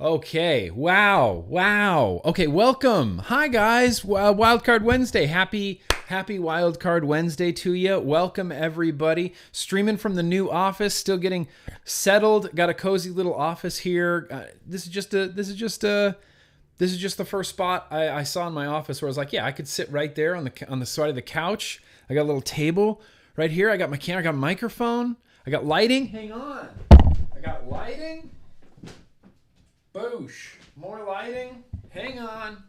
Okay. Wow. Wow. Okay. Welcome. Hi guys. Wildcard Wednesday. Happy Wildcard Wednesday to you. Welcome everybody. Streaming from the new office. Still getting settled. Got a cozy little office here. This is just the first spot I saw in my office where I was like, yeah, I could sit right there on the side of the couch. I got a little table right here. I got my camera. I got a microphone. I got lighting. Hang on. I got lighting. Boosh. More lighting. Hang on.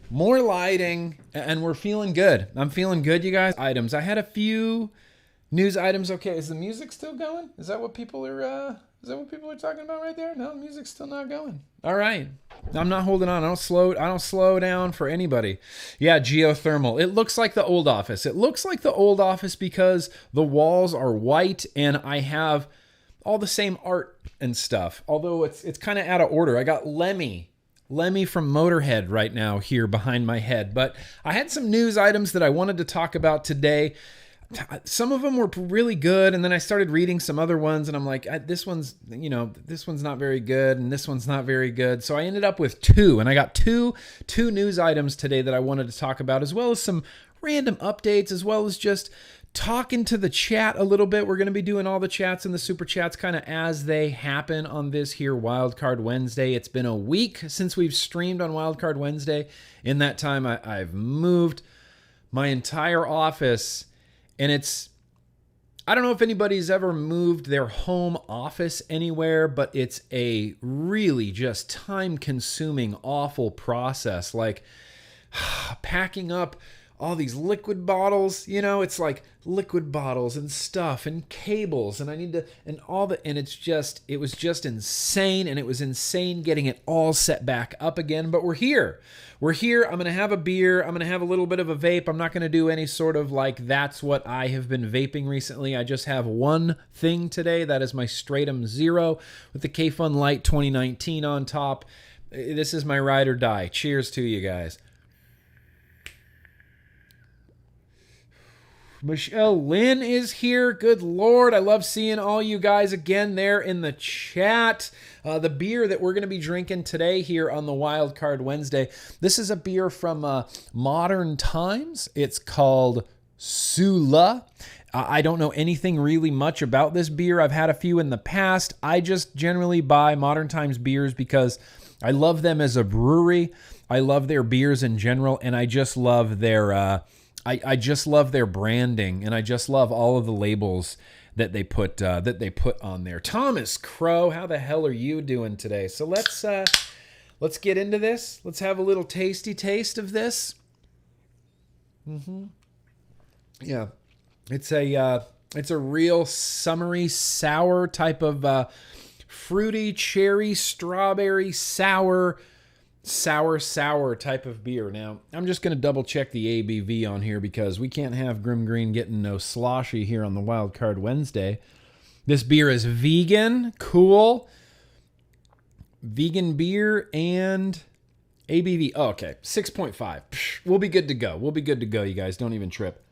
More lighting. And we're feeling good. I'm feeling good, you guys. Items. I had a few news items. Okay, is the music still going? Is that what people are talking about right there? No, the music's still not going. All right. I'm not holding on. I don't slow down for anybody. Yeah, geothermal. It looks like the old office. It looks like the old office because the walls are white and I have all the same art and stuff. Although it's kind of out of order. I got Lemmy from Motorhead right now here behind my head. But I had some news items that I wanted to talk about today. Some of them were really good, and then I started reading some other ones, and I'm like, this one's not very good, and this one's not very good. So I ended up with two, and I got two news items today that I wanted to talk about, as well as some random updates, as well as just talking to the chat a little bit. We're going to be doing all the chats and the super chats kind of as they happen on this here Wildcard Wednesday. It's been a week since we've streamed on Wildcard Wednesday. In that time, I've moved my entire office. And I don't know if anybody's ever moved their home office anywhere, but it's a really just time-consuming, awful process. Like packing up all these liquid bottles, it's like liquid bottles and stuff and cables, and it was just insane, and it was insane getting it all set back up again. But we're here. I'm going to have a beer. I'm going to have a little bit of a vape. I'm not going to do any sort of like, that's what I have been vaping recently. I just have one thing today. That is my Stratum Zero with the K-Fun Light 2019 on top. This is my ride or die. Cheers to you guys. Michelle Lynn is here. Good Lord. I love seeing all you guys again there in the chat. The beer that we're going to be drinking today here on the Wildcard Wednesday. This is a beer from Modern Times. It's called Sula. I don't know anything really much about this beer. I've had a few in the past. I just generally buy Modern Times beers because I love them as a brewery. I love their beers in general, and I just love their I just love their branding, and I just love all of the labels that they put on there. Thomas Crow, how the hell are you doing today? So let's get into this. Let's have a little tasty taste of this. Yeah, it's a real summery sour type of fruity cherry strawberry sour type of beer. Now, I'm just going to double check the ABV on here because we can't have GrimmGreen getting no sloshy here on the Wildcard Wednesday. This beer is vegan, cool. Vegan beer and ABV. Oh, okay, 6.5. Psh, we'll be good to go. You guys, don't even trip.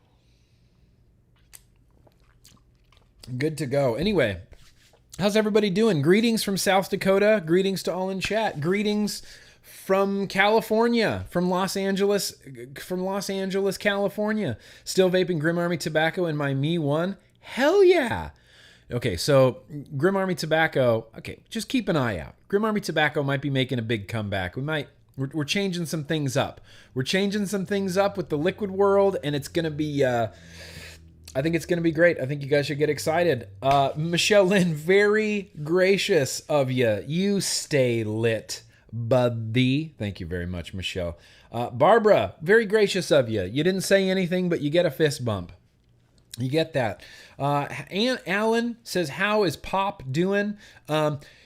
Good to go. Anyway, how's everybody doing? Greetings from South Dakota. Greetings to all in chat. Greetings from California, from Los Angeles, California. Still vaping Grim Army Tobacco in my Me 1. Hell yeah. Okay, so Grim Army Tobacco, okay, just keep an eye out. Grim Army Tobacco might be making a big comeback. We're changing some things up. We're changing some things up with the liquid world, and it's going to be, I think it's going to be great. I think you guys should get excited. Michelle Lynn, very gracious of you. You stay lit, buddy. Thank you very much, Michelle. Barbara, very gracious of you. You didn't say anything, but you get a fist bump. You get that. Aunt Alan says, how is Pop doing?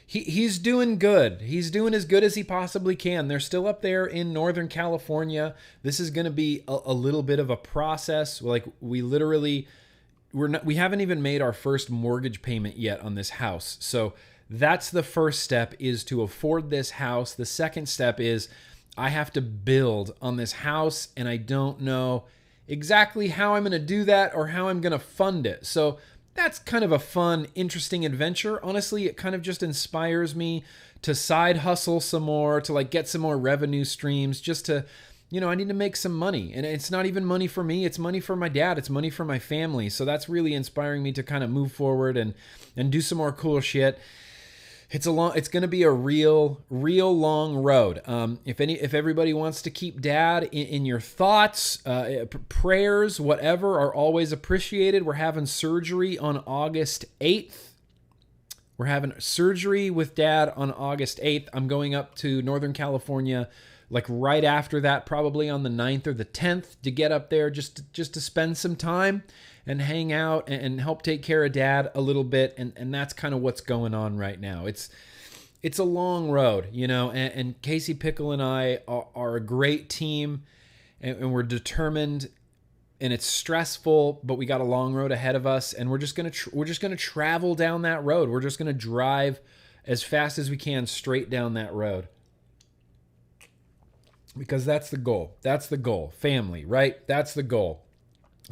He's doing good. He's doing as good as he possibly can. They're still up there in Northern California. This is going to be a little bit of a process. Like we haven't even made our first mortgage payment yet on this house. So that's the first step, is to afford this house. The second step is I have to build on this house, and I don't know exactly how I'm going to do that or how I'm going to fund it. So that's kind of a fun, interesting adventure. Honestly, it kind of just inspires me to side hustle some more, to like get some more revenue streams, just to, I need to make some money. And it's not even money for me. It's money for my dad. It's money for my family. So that's really inspiring me to kind of move forward and do some more cool shit. It's going to be a real long road. If everybody wants to keep Dad in your thoughts, prayers, whatever, are always appreciated. We're having surgery on August 8th. We're having surgery with Dad on August 8th. I'm going up to Northern California, like right after that, probably on the 9th or the 10th, to get up there just to spend some time and hang out and help take care of Dad a little bit. And that's kind of what's going on right now. It's a long road, and Casey Pickle and I are a great team, and we're determined, and it's stressful, but we got a long road ahead of us, and we're just going to travel down that road. We're just going to drive as fast as we can straight down that road. Because that's the goal. That's the goal. Family, right? That's the goal.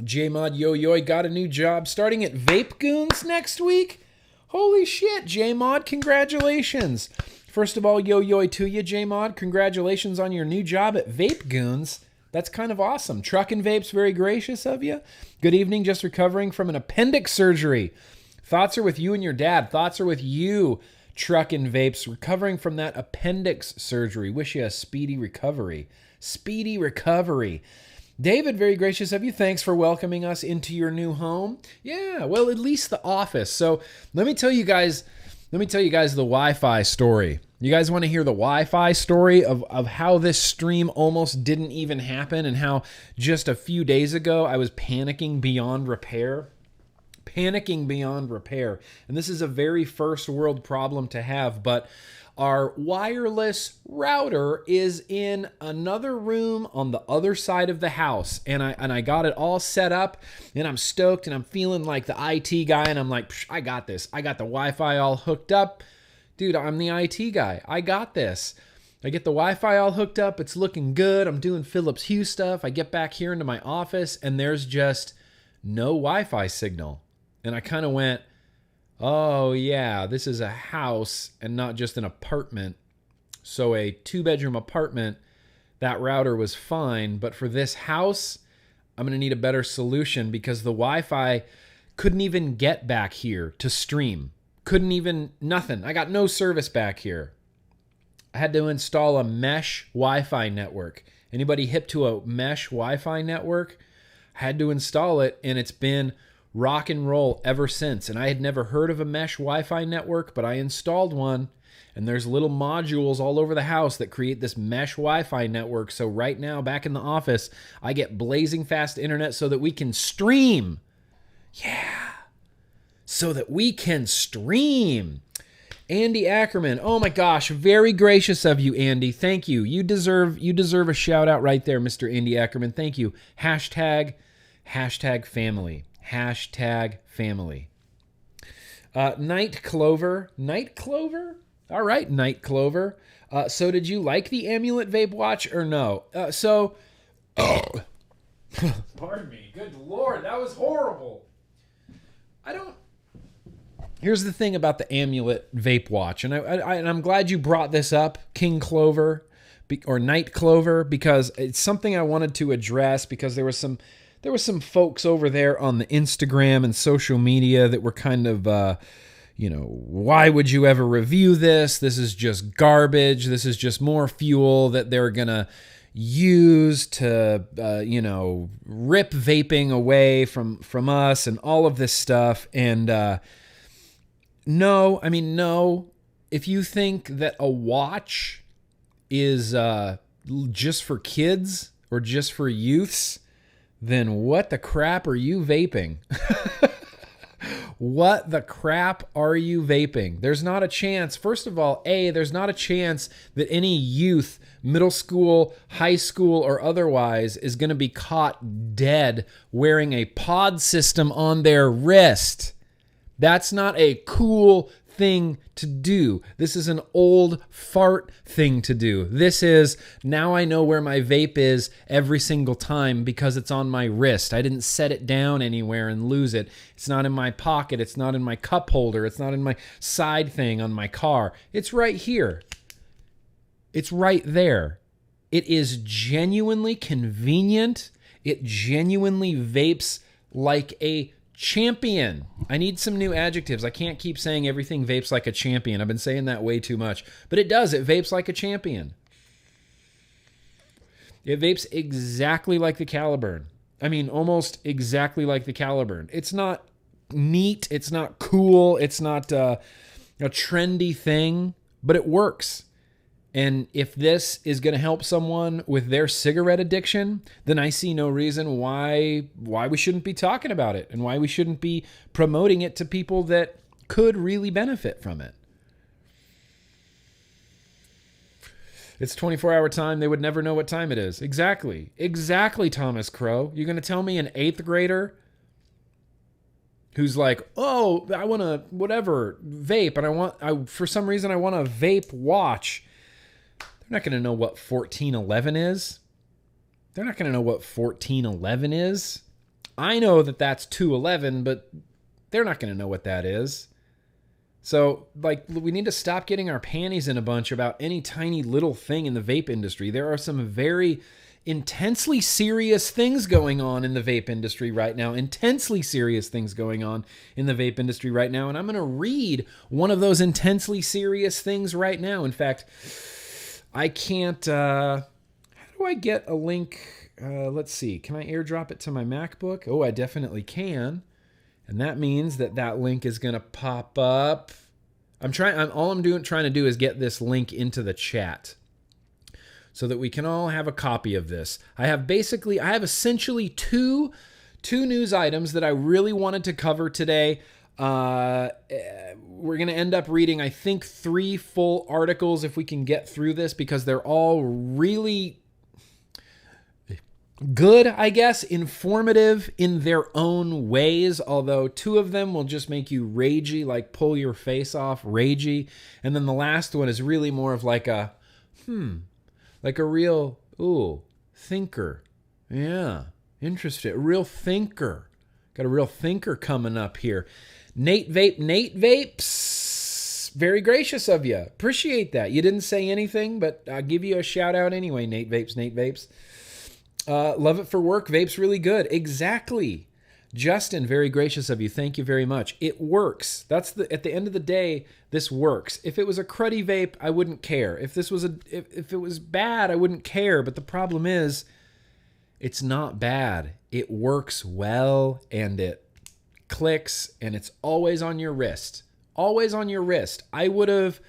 J-Mod Yo-Yo got a new job starting at Vape Goons next week. Holy shit, J-Mod, congratulations. First of all, yo-yo to you, J-Mod. Congratulations on your new job at Vape Goons. That's kind of awesome. Truckin' Vape's very gracious of you. Good evening, just recovering from an appendix surgery. Thoughts are with you and your dad. Thoughts are with you, Truckin' Vapes, recovering from that appendix surgery. Wish you a speedy recovery. Speedy recovery. David, very gracious of you. Thanks for welcoming us into your new home. Yeah, well, at least the office. So let me tell you guys the Wi-Fi story. You guys want to hear the Wi-Fi story of how this stream almost didn't even happen, and how just a few days ago I was panicking beyond repair? Panicking beyond repair. And this is a very first world problem to have, but our wireless router is in another room on the other side of the house. And I got it all set up, and I'm stoked, and I'm feeling like the IT guy, and I'm like, I got this. I got the Wi-Fi all hooked up. Dude, I'm the IT guy. I got this. I get the Wi-Fi all hooked up. It's looking good. I'm doing Philips Hue stuff. I get back here into my office, and there's just no Wi-Fi signal. And I kind of went, oh yeah, this is a house and not just an apartment. So a 2-bedroom apartment, that router was fine. But for this house, I'm going to need a better solution, because the Wi-Fi couldn't even get back here to stream. Couldn't even, nothing. I got no service back here. I had to install a mesh Wi-Fi network. Anybody hip to a mesh Wi-Fi network? I had to install it, and it's been rock and roll ever since. And I had never heard of a mesh Wi-Fi network, but I installed one, and there's little modules all over the house that create this mesh Wi-Fi network. So right now, back in the office, I get blazing fast internet so that we can stream. Yeah. So that we can stream. Andy Ackerman. Oh my gosh, very gracious of you, Andy. Thank you. You deserve a shout out right there, Mr. Andy Ackerman. Thank you. Hashtag family. Hashtag family. Night Clover. Night Clover? All right, Night Clover. So did you like the Amulet Vape Watch or no? Pardon me. Good Lord, that was horrible. Here's the thing about the Amulet Vape Watch, and I'm glad you brought this up, King Clover, or Night Clover, because it's something I wanted to address, because there was some folks over there on the Instagram and social media that were kind of, why would you ever review this? This is just garbage. This is just more fuel that they're going to use to, rip vaping away from us and all of this stuff. And no. If you think that a watch is just for kids or just for youths, then what the crap are you vaping? What the crap are you vaping? There's not a chance. First of all, there's not a chance that any youth, middle school, high school, or otherwise, is going to be caught dead wearing a pod system on their wrist. That's not a cool thing to do. This is an old fart thing to do. This is, now I know where my vape is every single time because it's on my wrist. I didn't set it down anywhere and lose it. It's not in my pocket. It's not in my cup holder. It's not in my side thing on my car. It's right here. It's right there. It is genuinely convenient. It genuinely vapes like a champion. I need some new adjectives. I can't keep saying everything vapes like a champion. I've been saying that way too much. But it does. It vapes like a champion. It vapes exactly like the Caliburn. I mean, almost exactly like the Caliburn. It's not neat. It's not cool. It's not a trendy thing, but it works. And if this is going to help someone with their cigarette addiction, then I see no reason why we shouldn't be talking about it and why we shouldn't be promoting it to people that could really benefit from it. It's 24-hour time. They would never know what time it is. Exactly. Exactly, Thomas Crow. You're going to tell me an 8th grader who's like, oh, I want to whatever vape, and for some reason I want a vape watch. They're not going to know what 1411 is. They're not going to know what 1411 is. I know that that's 211, but they're not going to know what that is. So, we need to stop getting our panties in a bunch about any tiny little thing in the vape industry. There are some very intensely serious things going on in the vape industry right now. Intensely serious things going on in the vape industry right now. And I'm going to read one of those intensely serious things right now. In fact, I can't, how do I get a link? Let's see. Can I airdrop it to my MacBook? Oh, I definitely can. And that means that link is going to pop up. All I'm trying to do is get this link into the chat so that we can all have a copy of this. I have essentially two news items that I really wanted to cover today. We're going to end up reading, I think, 3 full articles if we can get through this, because they're all really good, I guess, informative in their own ways, although 2 of them will just make you ragey, like pull your face off, ragey. And then the last one is really more of like a real, thinker. Yeah, interesting. A real thinker. Got a real thinker coming up here. Nate Vapes. Very gracious of you. Appreciate that. You didn't say anything, but I'll give you a shout out anyway, Nate Vapes. Love it for work. Vape's really good. Exactly. Justin, very gracious of you. Thank you very much. It works. At the end of the day, this works. If it was a cruddy vape, I wouldn't care. If it was bad, I wouldn't care. But the problem is, it's not bad. It works well, and it clicks, and it's always on your wrist. Always on your wrist. I would have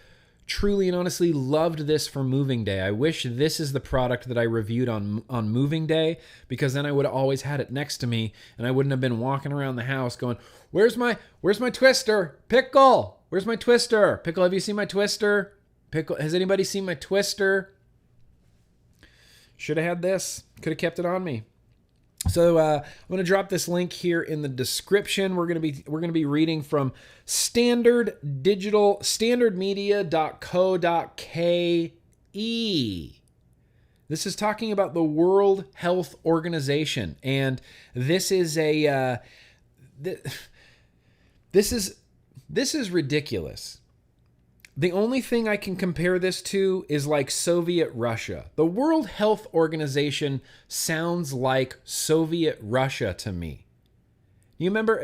truly and honestly loved this for moving day. I wish this is the product that I reviewed on moving day, because then I would have always had it next to me, and I wouldn't have been walking around the house going, where's my twister? Pickle, where's my twister? Pickle, have you seen my twister? Pickle, has anybody seen my twister? Should have had this. Could have kept it on me. So I'm going to drop this link here in the description. We're going to be reading from standardmedia.co.ke. This is talking about the World Health Organization, and this is this is ridiculous. The only thing I can compare this to is like Soviet Russia. The World Health Organization sounds like Soviet Russia to me. You remember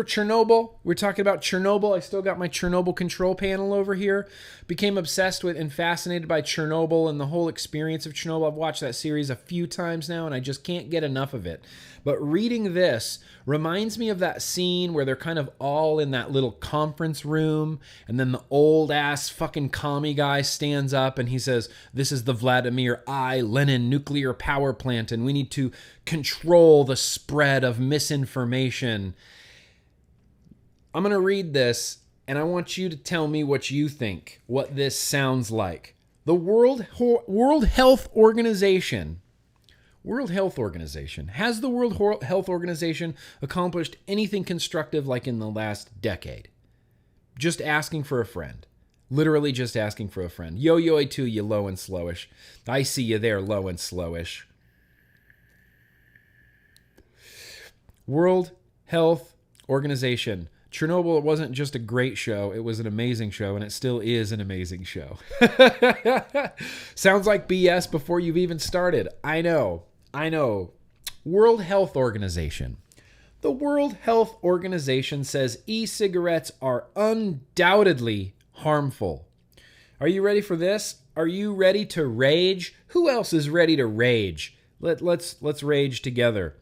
Chernobyl? We're talking about Chernobyl. I still got my Chernobyl control panel over here. Became obsessed with and fascinated by Chernobyl and the whole experience of Chernobyl. I've watched that series a few times now, and I just can't get enough of it. But reading this reminds me of that scene where they're kind of all in that little conference room, and then the old-ass fucking commie guy stands up and he says, this is the Vladimir I. Lenin nuclear power plant, and we need to control the spread of misinformation. I'm going to read this, and I want you to tell me what you think, what this sounds like. The World Health Organization. Has the World Health Organization accomplished anything constructive like in the last decade? Just asking for a friend. Literally just asking for a friend. Yo-yo to you low and slowish. I see you there, low and slowish. World Health Organization. Chernobyl, it wasn't just a great show. It was an amazing show, and it still is an amazing show. Sounds like BS before you've even started. I know. World Health Organization. The World Health Organization says e-cigarettes are undoubtedly harmful. Are you ready for this? Are you ready to rage? Who else is ready to rage? Let's rage together.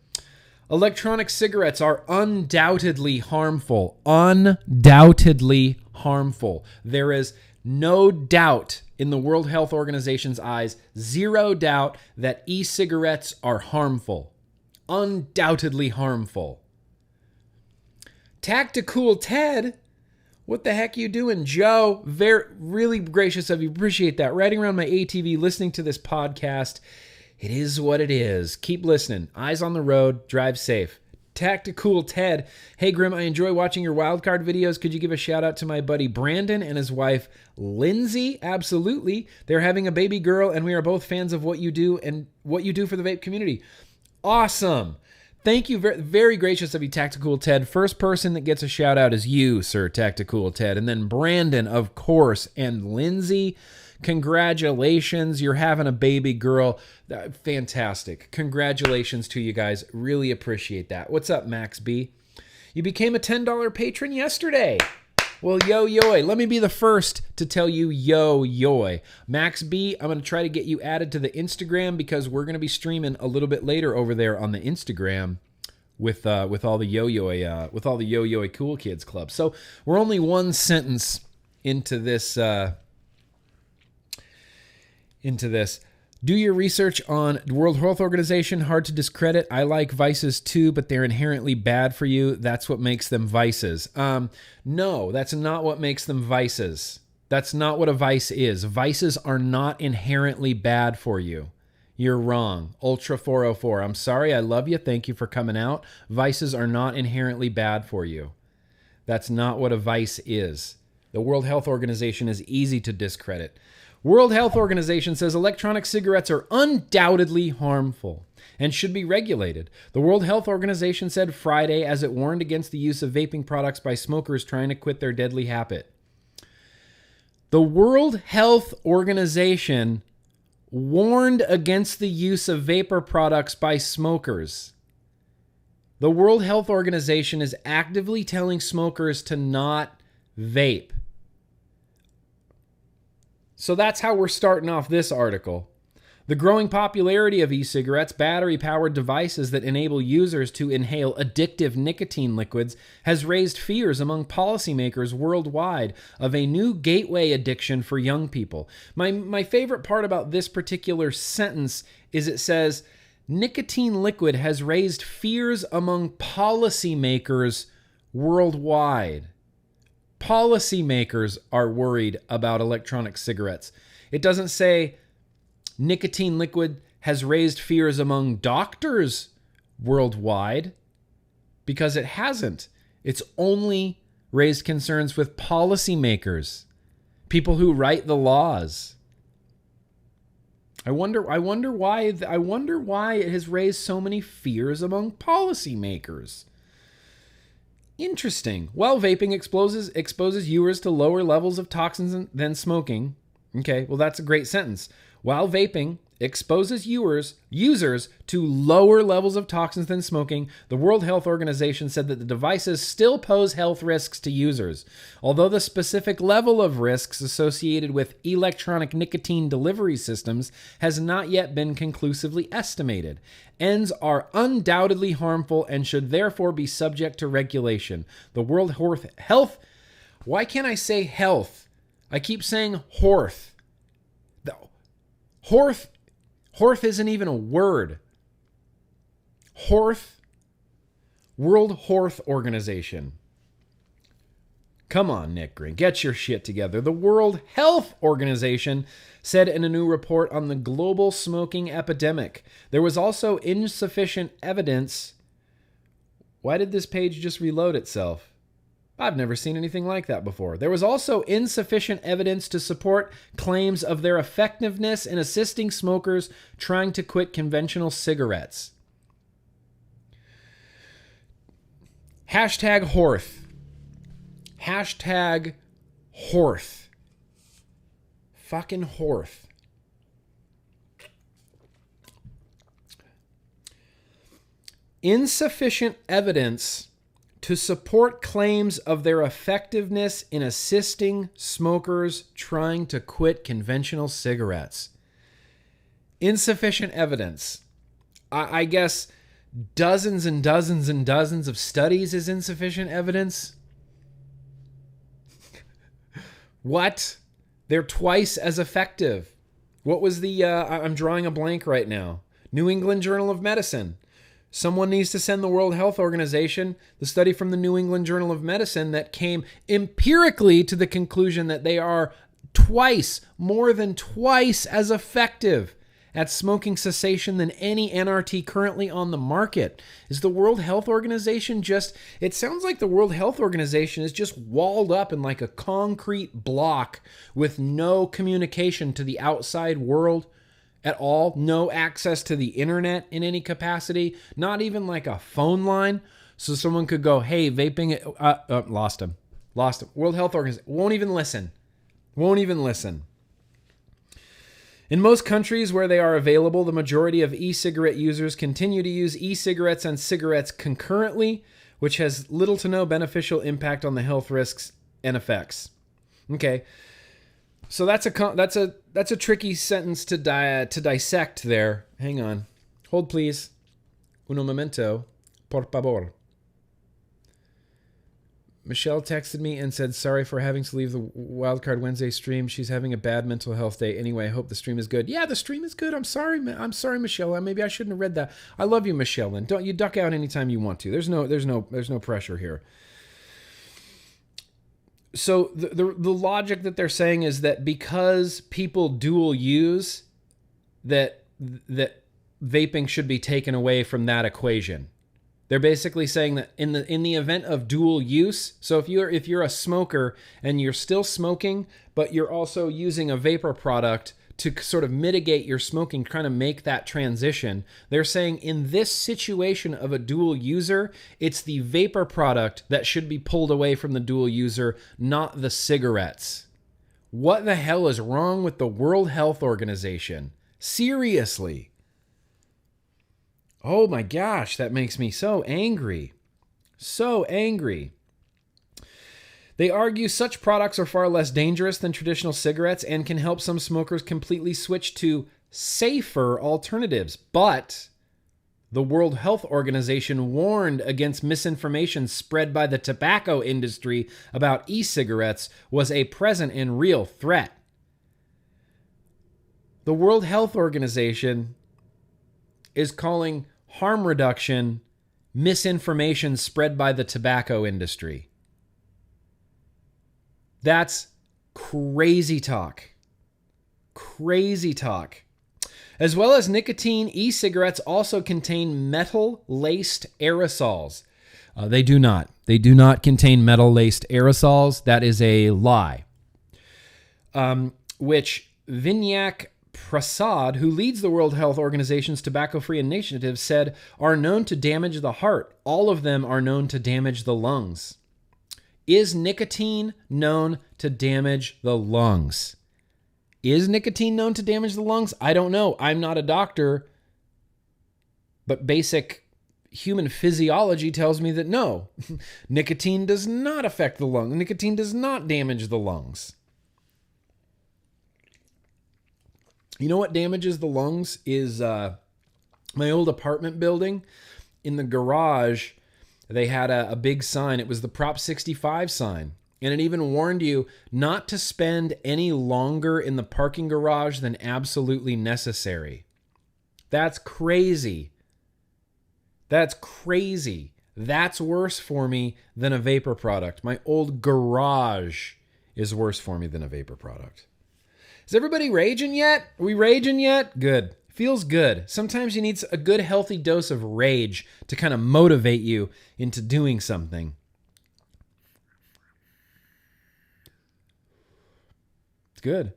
Electronic cigarettes are undoubtedly harmful. Undoubtedly harmful. There is no doubt in the World Health Organization's eyes, zero doubt that e-cigarettes are harmful. Undoubtedly harmful. Tactical Ted, what the heck you doing, Joe? Really gracious of you. Appreciate that. Riding around my ATV, listening to this podcast. It is what it is. Keep listening. Eyes on the road. Drive safe. Tactical Ted. Hey, Grimm, I enjoy watching your wildcard videos. Could you give a shout out to my buddy Brandon and his wife Lindsay? Absolutely. They're having a baby girl, and we are both fans of what you do and what you do for the vape community. Awesome. Thank you. Very, very gracious of you, Tactical Ted. First person that gets a shout out is you, sir, Tactical Ted. And then Brandon, of course, and Lindsay. Congratulations. You're having a baby girl. Fantastic. Congratulations to you guys. Really appreciate that. What's up, Max B? You became a $10 patron yesterday. Well, yo-yoy. Let me be the first to tell you yo-yoy. Max B, I'm going to try to get you added to the Instagram because we're going to be streaming a little bit later over there on the Instagram with all the yo-yoy cool kids club. So we're only one sentence into this Do your research on the World Health Organization. Hard to discredit. I like vices too, but they're inherently bad for you. That's what makes them vices. No, that's not what makes them vices. That's not what a vice is. Vices are not inherently bad for you. You're wrong. Ultra 404. I'm sorry. I love you. Thank you for coming out. Vices are not inherently bad for you. That's not what a vice is. The World Health Organization is easy to discredit. World Health Organization says electronic cigarettes are undoubtedly harmful and should be regulated. The World Health Organization said Friday as it warned against the use of vaping products by smokers trying to quit their deadly habit. The World Health Organization warned against the use of vapor products by smokers. The World Health Organization is actively telling smokers to not vape. So that's how we're starting off this article. The growing popularity of e-cigarettes, battery-powered devices that enable users to inhale addictive nicotine liquids, has raised fears among policymakers worldwide of a new gateway addiction for young people. My favorite part about this particular sentence is it says, nicotine liquid has raised fears among policymakers worldwide. Policymakers are worried about electronic cigarettes. It doesn't say nicotine liquid has raised fears among doctors worldwide, because it hasn't. It's only raised concerns with policymakers, people who write the laws. I wonder why it has raised so many fears among policymakers. Interesting. While vaping exposes viewers to lower levels of toxins than smoking. Okay, well, that's a great sentence. While vaping exposes users to lower levels of toxins than smoking, the World Health Organization said that the devices still pose health risks to users. Although the specific level of risks associated with electronic nicotine delivery systems has not yet been conclusively estimated, ENDs are undoubtedly harmful and should therefore be subject to regulation. The World Health... Why can't I say health? I keep saying horth. Horth isn't even a word. World Health Organization. Come on, Nick Green, get your shit together. The World Health Organization said in a new report on the global smoking epidemic, there was also insufficient evidence. Why did this page just reload itself? I've never seen anything like that before. There was also insufficient evidence to support claims of their effectiveness in assisting smokers trying to quit conventional cigarettes. Hashtag Horth. Hashtag Horth. Fucking Horth. Insufficient evidence to support claims of their effectiveness in assisting smokers trying to quit conventional cigarettes. Insufficient evidence. I guess dozens and dozens and dozens of studies is insufficient evidence. What? They're twice as effective. What was the, I'm drawing a blank right now. New England Journal of Medicine. Someone needs to send the World Health Organization the study from the New England Journal of Medicine that came empirically to the conclusion that they are more than twice as effective at smoking cessation than any NRT currently on the market. Is the World Health Organization it sounds like the World Health Organization is just walled up in like a concrete block with no communication to the outside world at all, no access to the internet in any capacity, not even like a phone line so someone could go, hey, vaping, lost him. World Health Organization won't even listen. In most countries where they are available, the majority of e-cigarette users continue to use e-cigarettes and cigarettes concurrently, which has little to no beneficial impact on the health risks and effects. Okay. So that's a tricky sentence to dissect there. Hang on. Hold, please. Uno momento. Por favor. Michelle texted me and said, sorry for having to leave the Wildcard Wednesday stream. She's having a bad mental health day. Anyway, I hope the stream is good. Yeah, the stream is good. I'm sorry, Michelle. Maybe I shouldn't have read that. I love you, Michelle. And don't you duck out anytime you want to. There's no pressure here. So the logic that they're saying is that because people dual use, that vaping should be taken away from that equation. They're basically saying that in the event of dual use, so if you're a smoker and you're still smoking, but you're also using a vapor product to sort of mitigate your smoking, trying to make that transition, they're saying in this situation of a dual user, it's the vapor product that should be pulled away from the dual user, not the cigarettes. What the hell is wrong with the World Health Organization? Seriously. Oh my gosh, that makes me so angry. So angry. They argue such products are far less dangerous than traditional cigarettes and can help some smokers completely switch to safer alternatives. But the World Health Organization warned against misinformation spread by the tobacco industry about e-cigarettes was a present and real threat. The World Health Organization is calling harm reduction misinformation spread by the tobacco industry. That's crazy talk. Crazy talk. As well as nicotine, e-cigarettes also contain metal-laced aerosols. They do not. They do not contain metal-laced aerosols. That is a lie. Which Vinayak Prasad, who leads the World Health Organization's tobacco-free initiative, said are known to damage the heart. All of them are known to damage the lungs. Is nicotine known to damage the lungs? Is nicotine known to damage the lungs? I don't know. I'm not a doctor. But basic human physiology tells me that no. Nicotine does not affect the lung. Nicotine does not damage the lungs. You know what damages the lungs is my old apartment building. In the garage, they had a big sign. It was the Prop 65 sign. And it even warned you not to spend any longer in the parking garage than absolutely necessary. That's crazy. That's crazy. That's worse for me than a vapor product. My old garage is worse for me than a vapor product. Is everybody raging yet? Are we raging yet? Good. Feels good. Sometimes you need a good, healthy dose of rage to kind of motivate you into doing something. good.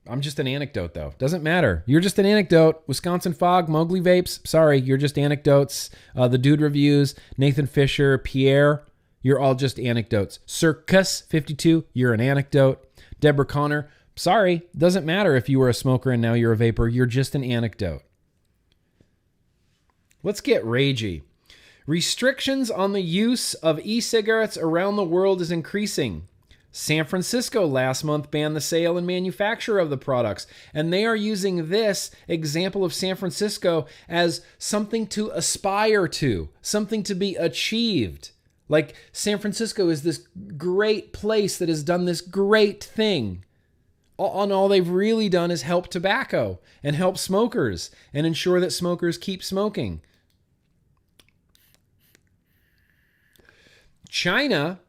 I'm just an anecdote, though. Doesn't matter. You're just an anecdote. Wisconsin Fog, Mowgli Vapes. Sorry, you're just anecdotes. The Dude Reviews, Nathan Fisher, Pierre. You're all just anecdotes. Circus 52, you're an anecdote. Deborah Connor, sorry, doesn't matter if you were a smoker and now you're a vapor. You're just an anecdote. Let's get ragey. Restrictions on the use of e-cigarettes around the world is increasing. San Francisco last month banned the sale and manufacture of the products, and they are using this example of San Francisco as something to aspire to, something to be achieved. Like San Francisco is this great place that has done this great thing. And all they've really done is help tobacco and help smokers and ensure that smokers keep smoking. China,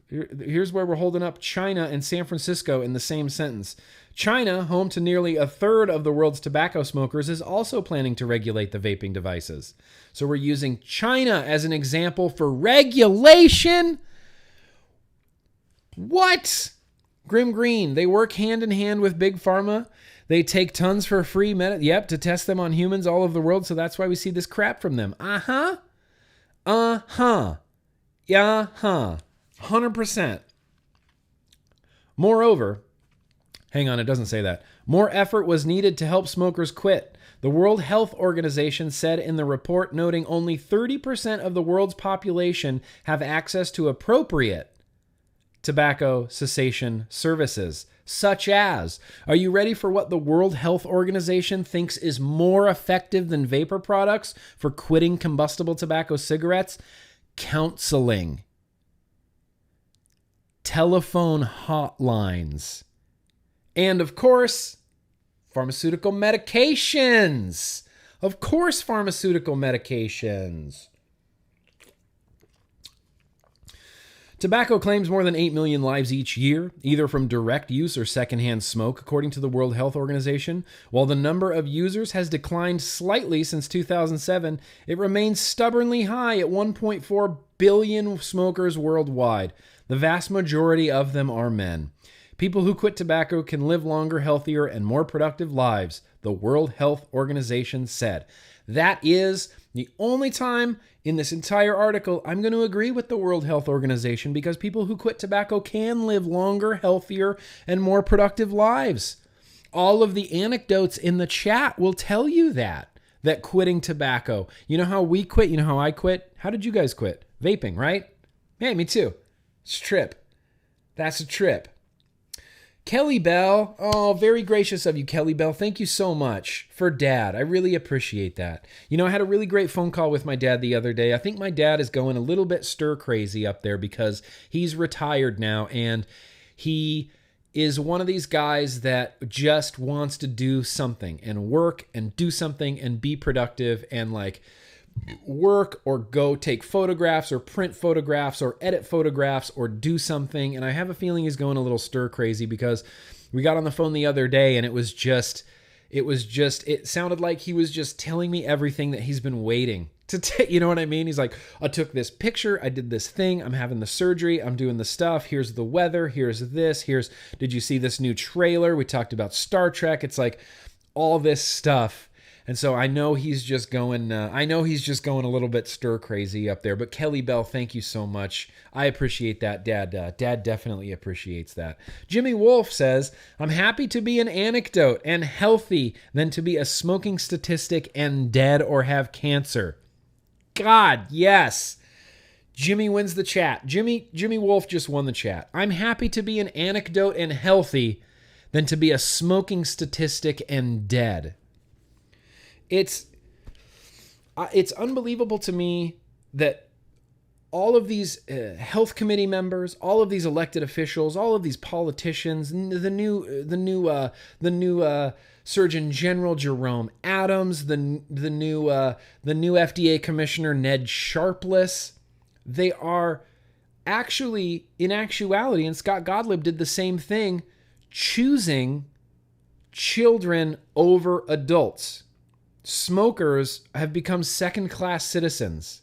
here's where we're holding up China and San Francisco in the same sentence. China, home to nearly a third of the world's tobacco smokers, is also planning to regulate the vaping devices. So we're using China as an example for regulation. What? GrimmGreen, they work hand in hand with Big Pharma. They take tons for free to test them on humans all over the world. So that's why we see this crap from them. Uh-huh. 100%. Moreover, hang on, it doesn't say that. More effort was needed to help smokers quit. The World Health Organization said in the report, noting only 30% of the world's population have access to appropriate tobacco cessation services, such as, are you ready for what the World Health Organization thinks is more effective than vapor products for quitting combustible tobacco cigarettes? Counseling. Telephone hotlines. And of course, pharmaceutical medications. Of course, pharmaceutical medications. Tobacco claims more than 8 million lives each year, either from direct use or secondhand smoke, according to the World Health Organization. While the number of users has declined slightly since 2007, it remains stubbornly high at 1.4 billion smokers worldwide. The vast majority of them are men. People who quit tobacco can live longer, healthier, and more productive lives, the World Health Organization said. That is the only time in this entire article I'm going to agree with the World Health Organization, because people who quit tobacco can live longer, healthier, and more productive lives. All of the anecdotes in the chat will tell you that quitting tobacco. You know how we quit? You know how I quit? How did you guys quit? Vaping, right? Yeah, me too. It's a trip. That's a trip. Kelly Bell. Oh, very gracious of you, Kelly Bell. Thank you so much for Dad. I really appreciate that. You know, I had a really great phone call with my dad the other day. I think my dad is going a little bit stir crazy up there because he's retired now, and he is one of these guys that just wants to do something and work and do something and be productive and like work or go take photographs or print photographs or edit photographs or do something. And I have a feeling he's going a little stir crazy because we got on the phone the other day and it sounded like he was just telling me everything that he's been waiting to take. You know what I mean? He's like, I took this picture, I did this thing, I'm having the surgery, I'm doing the stuff, here's the weather, here's this, did you see this new trailer? We talked about Star Trek. It's like all this stuff. And so I know he's just going a little bit stir crazy up there. But Kelly Bell, thank you so much. I appreciate that, Dad. Dad definitely appreciates that. Jimmy Wolf says, I'm happy to be an anecdote and healthy than to be a smoking statistic and dead or have cancer. God, yes. Jimmy wins the chat. Jimmy Wolf just won the chat. I'm happy to be an anecdote and healthy than to be a smoking statistic and dead. It's unbelievable to me that all of these health committee members, all of these elected officials, all of these politicians, the new Surgeon General Jerome Adams, the new FDA Commissioner Ned Sharpless, they are actually, in actuality, and Scott Gottlieb did the same thing, choosing children over adults. Smokers have become second-class citizens.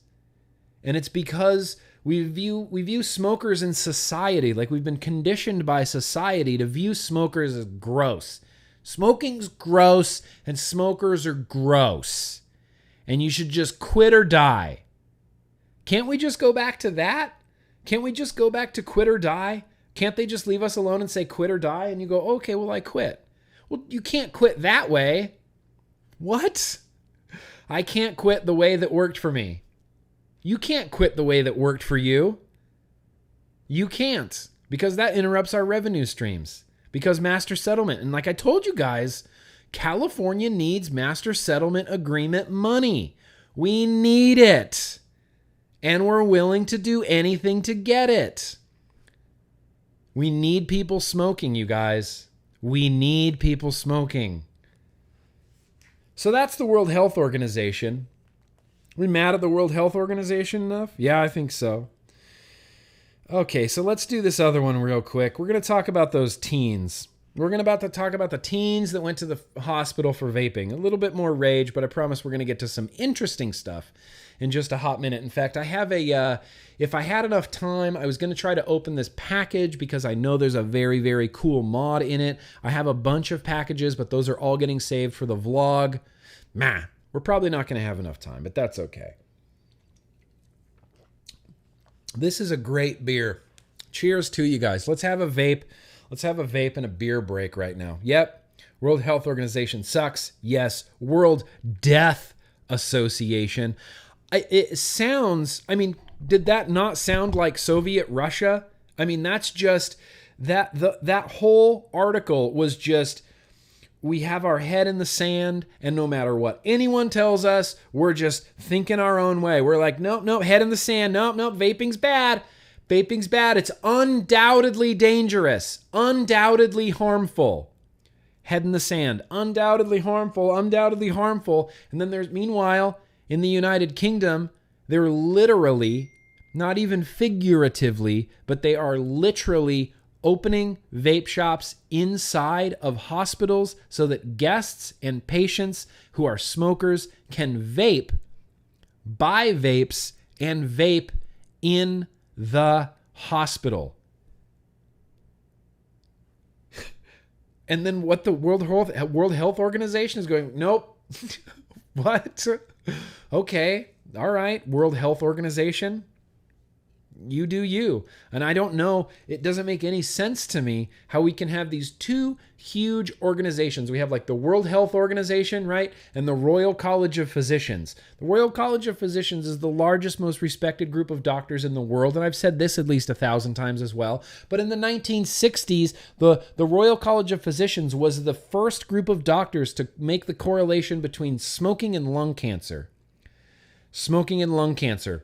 And it's because We view smokers in society, like we've been conditioned by society to view smokers as gross. Smoking's gross and smokers are gross. And you should just quit or die. Can't we just go back to that? Can't we just go back to quit or die? Can't they just leave us alone and say quit or die? And you go, okay, well, I quit. Well, you can't quit that way. What? I can't quit the way that worked for me. You can't quit the way that worked for you. You can't, because that interrupts our revenue streams. Because master settlement, and like I told you guys, California needs master settlement agreement money. We need it. And we're willing to do anything to get it. We need people smoking, you guys. We need people smoking. So that's the World Health Organization. We mad at the World Health Organization enough? Yeah, I think so. Okay, so let's do this other one real quick. We're going to talk about those teens. We're going to talk about the teens that went to the hospital for vaping. A little bit more rage, but I promise we're going to get to some interesting stuff in just a hot minute. In fact, I have if I had enough time, I was going to try to open this package because I know there's a very, very cool mod in it. I have a bunch of packages, but those are all getting saved for the vlog. We're probably not going to have enough time, but that's okay. This is a great beer. Cheers to you guys. Let's have a vape. Let's have a vape and a beer break right now. Yep. World Health Organization sucks. Yes. World Death Association. It sounds, did that not sound like Soviet Russia? That's just, that whole article was just, we have our head in the sand, and no matter what anyone tells us, we're just thinking our own way. We're like, nope, head in the sand. Nope, vaping's bad. Vaping's bad. It's undoubtedly dangerous, undoubtedly harmful. Head in the sand, undoubtedly harmful. And then meanwhile, in the United Kingdom, they're literally, not even figuratively, but they are literally opening vape shops inside of hospitals so that guests and patients who are smokers can vape, buy vapes, and vape in the hospital. And then what the World Health Organization is going, nope. What? Okay. All right. World Health Organization. You do you. And I don't know, it doesn't make any sense to me how we can have these two huge organizations. We have like the World Health Organization, right? And the Royal College of Physicians. The Royal College of Physicians is the largest, most respected group of doctors in the world. And I've said this at least 1,000 times as well. But in the 1960s, the Royal College of Physicians was the first group of doctors to make the correlation between smoking and lung cancer. Smoking and lung cancer.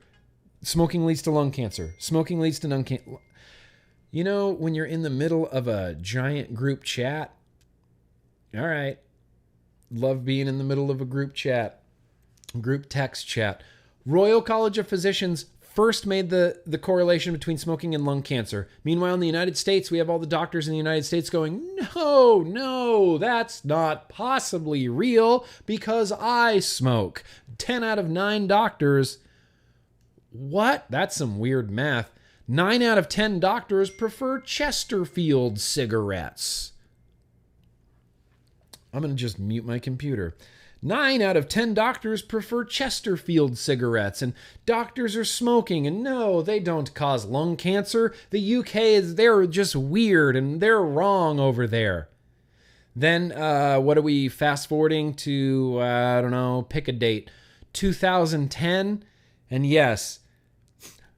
Smoking leads to lung cancer. Smoking leads to lung cancer. You know, when you're in the middle of a giant group chat, all right, love being in the middle of a group chat, group text chat. Royal College of Physicians first made the correlation between smoking and lung cancer. Meanwhile, in the United States, we have all the doctors in the United States going, no, that's not possibly real because I smoke. 10 out of 9 doctors. What? That's some weird math. 9 out of 10 doctors prefer Chesterfield cigarettes. I'm going to just mute my computer. 9 out of 10 doctors prefer Chesterfield cigarettes, and doctors are smoking, and no, they don't cause lung cancer. The UK they're just weird, and they're wrong over there. Then, what are we fast forwarding to, I don't know, pick a date, 2010? And yes,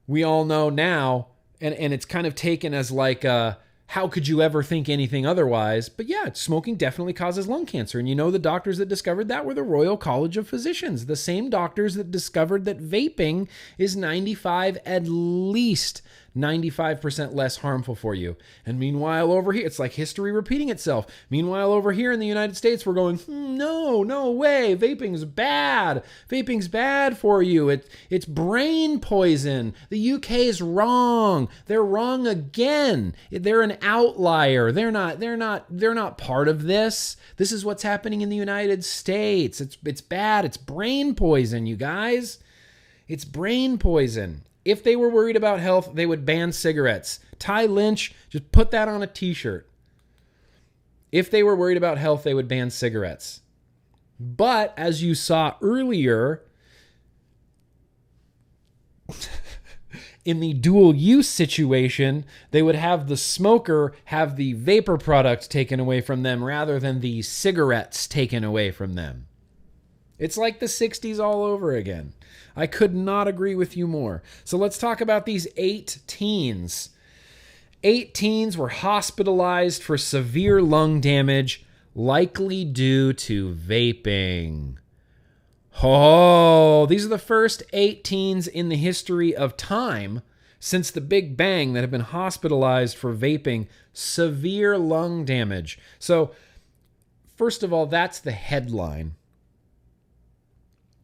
we all know now, and it's kind of taken as like, how could you ever think anything otherwise? But yeah, smoking definitely causes lung cancer. And you know the doctors that discovered that were the Royal College of Physicians, the same doctors that discovered that vaping is at least 95% less harmful for you. And meanwhile over here, it's like history repeating itself. Meanwhile over here in the United States, we're going, no way, vaping's bad. Vaping's bad for you. It's brain poison. The UK is wrong. They're wrong again. They're an outlier. They're not part of this. This is what's happening in the United States. It's bad. It's brain poison, you guys. It's brain poison. If they were worried about health, they would ban cigarettes. Ty Lynch, just put that on a t-shirt. If they were worried about health, they would ban cigarettes. But as you saw earlier, in the dual use situation, they would have the smoker have the vapor product taken away from them rather than the cigarettes taken away from them. It's like the 60s all over again. I could not agree with you more. So let's talk about these 8 teens. 8 teens were hospitalized for severe lung damage, likely due to vaping. Oh, these are the first 8 teens in the history of time since the Big Bang that have been hospitalized for vaping severe lung damage. So, first of all, that's the headline.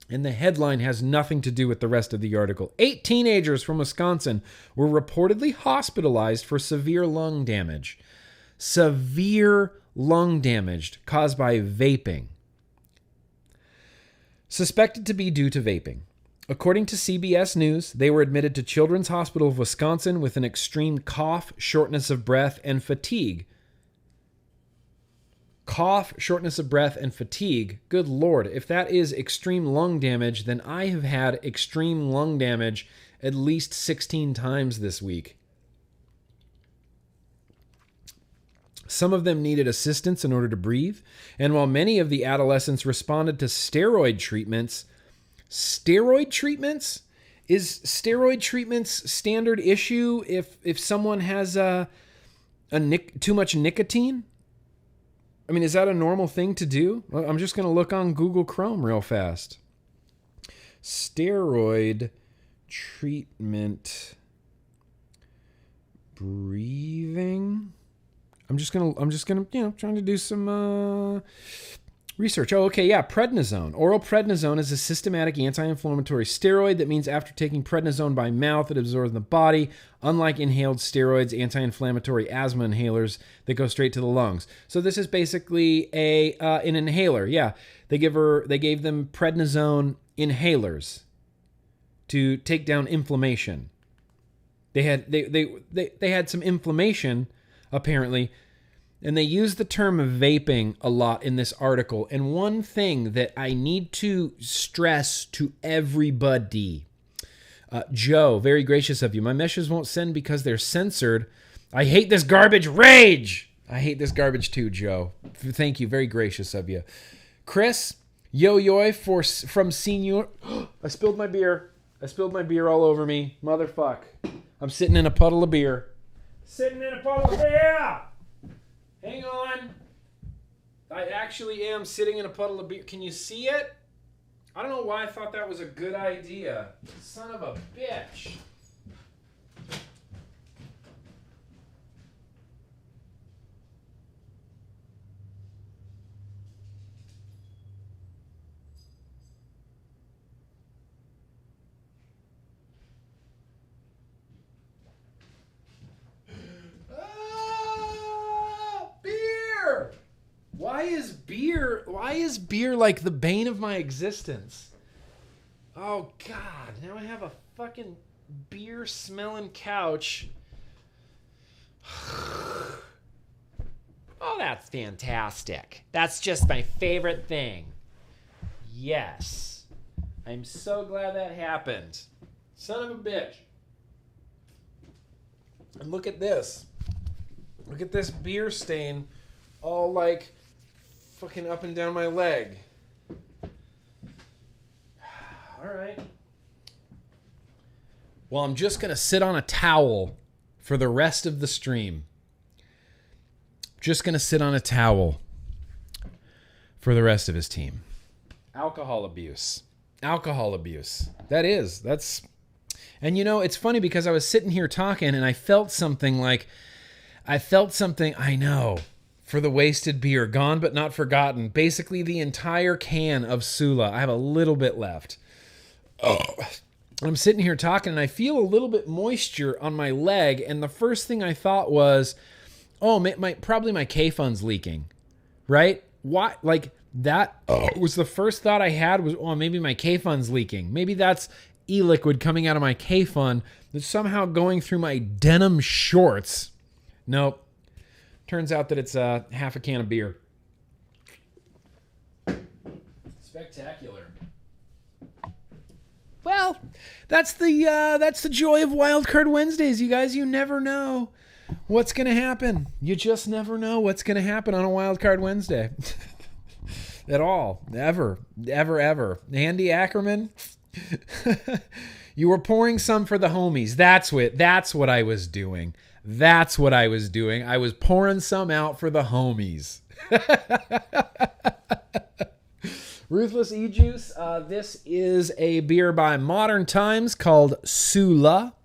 And the headline has nothing to do with the rest of the article. 8 teenagers from Wisconsin were reportedly hospitalized for severe lung damage. Severe lung damage caused by vaping. Suspected to be due to vaping. According to CBS News, they were admitted to Children's Hospital of Wisconsin with an extreme cough, shortness of breath, and fatigue. Cough, shortness of breath, and fatigue. Good Lord, if that is extreme lung damage, then I have had extreme lung damage at least 16 times this week. Some of them needed assistance in order to breathe, and while many of the adolescents responded to steroid treatments, is steroid treatments standard issue if someone has too much nicotine? I mean, is that a normal thing to do? Well, I'm just going to look on Google Chrome real fast. Steroid treatment breathing. I'm just gonna, trying to do some research. Oh, okay, yeah, prednisone. Oral prednisone is a systematic anti-inflammatory steroid that means after taking prednisone by mouth, it absorbs in the body, unlike inhaled steroids, anti-inflammatory asthma inhalers that go straight to the lungs. So this is basically an inhaler. Yeah, they gave them prednisone inhalers to take down inflammation. They had some inflammation, apparently, and they use the term vaping a lot in this article. And one thing that I need to stress to everybody, Joe, very gracious of you. My messages won't send because they're censored. I hate this garbage. Rage! I hate this garbage too, Joe. Thank you, very gracious of you. Chris, yo-yo from Senior. I spilled my beer. I spilled my beer all over me. Motherfuck. I'm sitting in a puddle of beer. Sitting in a puddle of beer! Hang on. I actually am sitting in a puddle of beer. Can you see it? I don't know why I thought that was a good idea. Son of a bitch. Why is beer like the bane of my existence? Oh God, now I have a fucking beer smelling couch. Oh, that's fantastic. That's just my favorite thing. Yes. I'm so glad that happened. Son of a bitch. And look at this. Look at this beer stain all like fucking up and down my leg. All right. Well, I'm just going to sit on a towel for the rest of the stream. Just going to sit on a towel for the rest of his team. Alcohol abuse. Alcohol abuse. That's... And you know, it's funny because I was sitting here talking and I felt something, I know... For the wasted beer, gone but not forgotten. Basically the entire can of Sula. I have a little bit left. Oh. I'm sitting here talking and I feel a little bit moisture on my leg. And the first thing I thought was, oh, probably my K-Fun's leaking. Right? Why? Like that was the first thought I had was, oh, maybe my K-Fun's leaking. Maybe that's e-liquid coming out of my K-Fun that's somehow going through my denim shorts. Nope. Turns out that it's half a can of beer. Spectacular. Well, that's the joy of Wildcard Wednesdays, you guys. You never know what's going to happen. You just never know what's going to happen on a Wildcard Wednesday. At all. Ever. Andy Ackerman, you were pouring some for the homies. That's what I was doing. I was pouring some out for the homies. Ruthless E-Juice. This is a beer by Modern Times called Sula.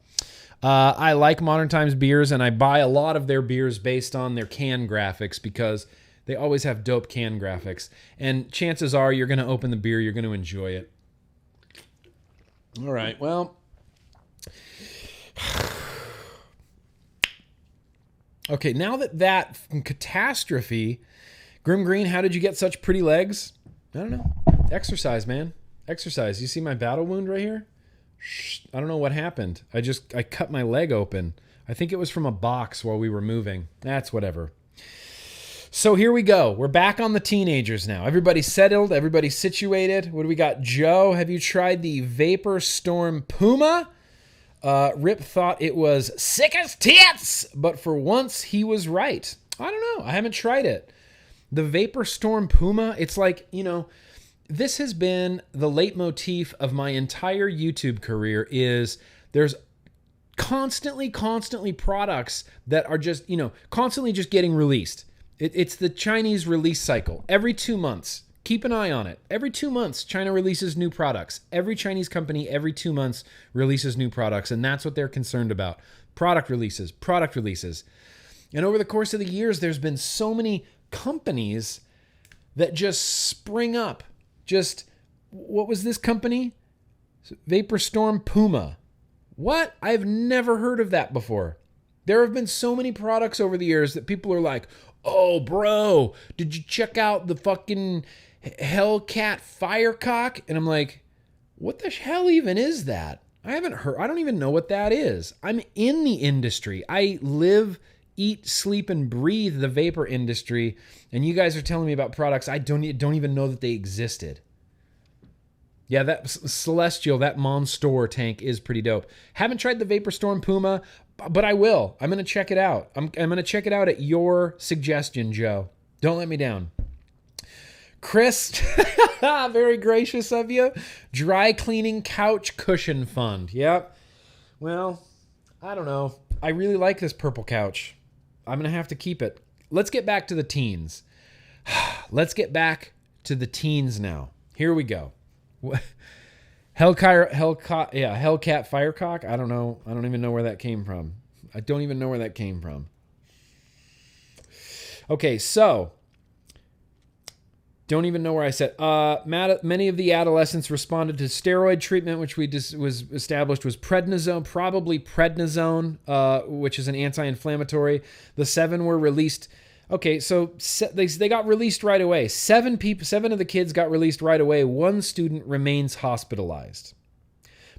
I like Modern Times beers, and I buy a lot of their beers based on their can graphics because they always have dope can graphics. And chances are you're going to open the beer, you're going to enjoy it. All right, well. Okay, now that catastrophe, GrimmGreen, how did you get such pretty legs? I don't know. Exercise, man. Exercise. You see my battle wound right here? I don't know what happened. I cut my leg open. I think it was from a box while we were moving. That's whatever. So here we go. We're back on the teenagers now. Everybody's settled. Everybody's situated. What do we got? Joe, have you tried the Vapor Storm Puma? Rip thought it was sick as tits, but for once he was right. I don't know. I haven't tried it. The Vapor Storm Puma, it's like, this has been the leitmotif of my entire YouTube career is there's constantly products that are just, constantly just getting released. It's the Chinese release cycle. Every 2 months, keep an eye on it. Every 2 months, China releases new products. Every Chinese company, every 2 months, releases new products, and that's what they're concerned about. Product releases. And over the course of the years, there's been so many companies that just spring up. What was this company? Vapor Storm Puma. What? I've never heard of that before. There have been so many products over the years that people are like, oh, bro, did you check out the fucking Hellcat Firecock? And I'm like, what the hell even is that? I haven't heard. I don't even know what that is. I'm in the industry. I live, eat, sleep, and breathe the vapor industry, and you guys are telling me about products I don't even know that they existed. Yeah, that Celestial, that Monster tank is pretty dope. Haven't tried the Vapor Storm Puma, but I will. I'm going to check it out. I'm going to check it out at your suggestion, Joe. Don't let me down. Chris, very gracious of you. Dry cleaning couch cushion fund. Yep. Well, I don't know. I really like this purple couch. I'm going to have to keep it. Let's get back to the teens. Let's get back to the teens now. Here we go. Hellcat Firecock. I don't know. I don't even know where that came from. Okay, so don't even know where I said. Many of the adolescents responded to steroid treatment, which was established was prednisone, probably prednisone, which is an anti-inflammatory. The 7 were released. Okay, so they got released right away. 7 of the kids got released right away. 1 student remains hospitalized.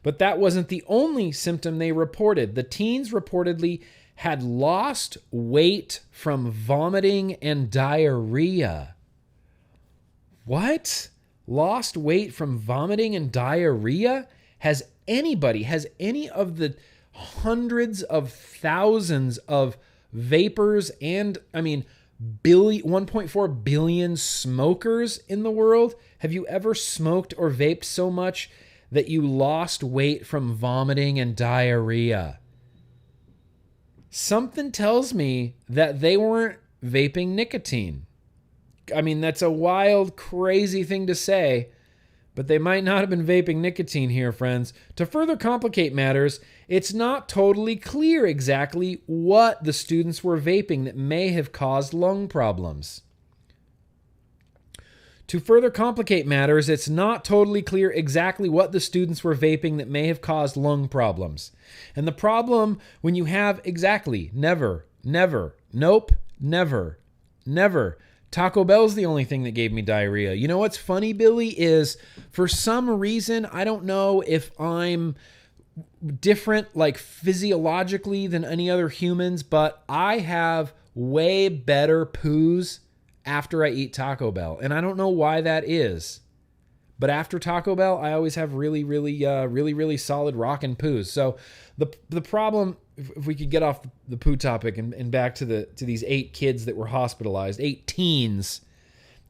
But that wasn't the only symptom they reported. The teens reportedly had lost weight from vomiting and diarrhea. What? Lost weight from vomiting and diarrhea? Has any of the hundreds of thousands of vapors and, 1.4 billion smokers in the world, have you ever smoked or vaped so much that you lost weight from vomiting and diarrhea? Something tells me that they weren't vaping nicotine. That's a wild, crazy thing to say, but they might not have been vaping nicotine here, friends. To further complicate matters, it's not totally clear exactly what the students were vaping that may have caused lung problems. And the problem when you have never Taco Bell's the only thing that gave me diarrhea. You know what's funny, Billy, is for some reason, I don't know if I'm different like physiologically than any other humans, but I have way better poos after I eat Taco Bell. And I don't know why that is. But after Taco Bell, I always have really solid rockin' poos. So the problem, if we could get off the poo topic and back to these 8 kids that were hospitalized, 8 teens